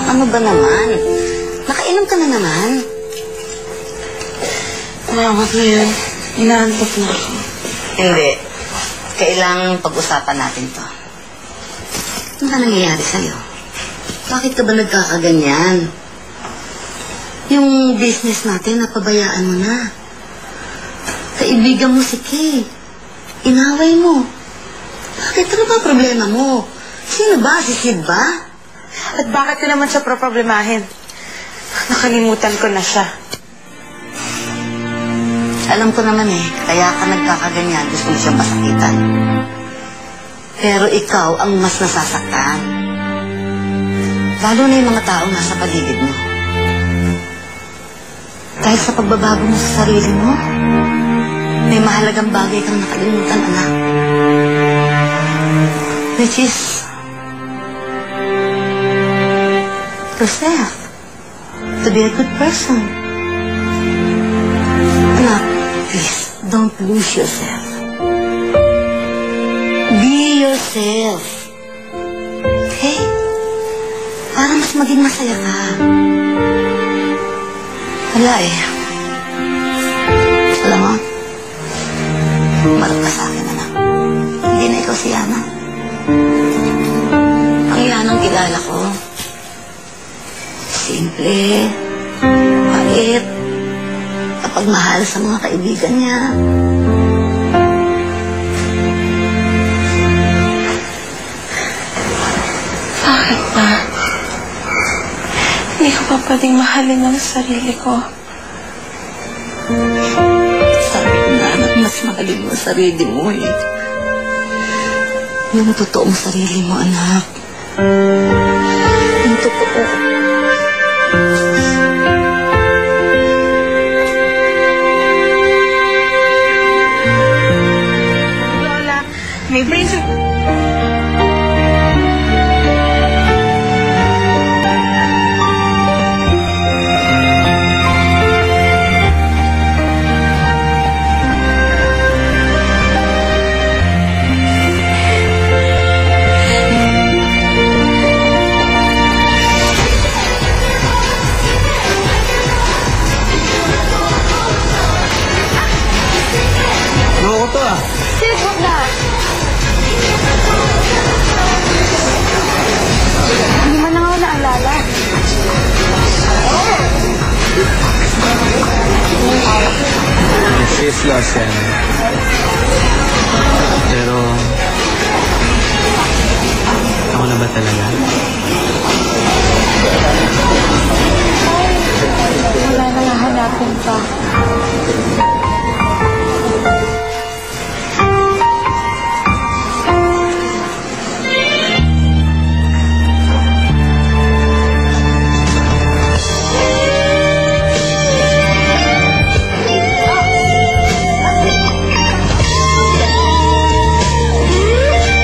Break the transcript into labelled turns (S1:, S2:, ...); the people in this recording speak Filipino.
S1: Ano ba naman? Nakainom ka na naman?
S2: Salamat na yun. Inaantok na ako.
S1: Hindi. Kailangang pag-usapan natin to. Ano ba nangyayari sa'yo? Bakit ka ba nagkakaganyan? Yung business natin, napabayaan mo na. Kaibigan mo si Kay. Inaway mo. Bakit? Ano ba problema mo? Sino ba? Si Sid ba?
S2: At bakit ko naman siya problemahin? Nakalimutan ko na siya.
S1: Alam ko naman kaya ka nagkakaganyan, gusto mo siyang masakitan. Pero ikaw ang mas nasasaktan. Lalo na yung mga taong nasa paligid mo. Dahil sa pagbabago mo sa sarili mo, may mahalagang bagay kang nakalimutan, anak. Which is yourself. To be a good person. Anak, please, don't lose yourself. Be yourself. Okay? Para mas maging masaya ka. Wala Alam mo, marap ka sa akin, anak. Hindi na ikaw si Yana. Ang Yanang kilala ko. Simple, bait, kapagmahal sa mga kaibigan niya.
S2: Bakit ba? Hindi ko pa pwedeng mahalin ang sarili ko.
S1: Sabi ko na, anak, mas mahalin mo ang sarili mo Yung totoong sarili mo, anak. Yung totoo.
S2: Lola, may brains of...
S3: Sid, huwag na! Hindi man lang ako naalala.
S4: She's lost yan. Pero... ako na ba talaga?
S3: Wala na nga hanapin pa.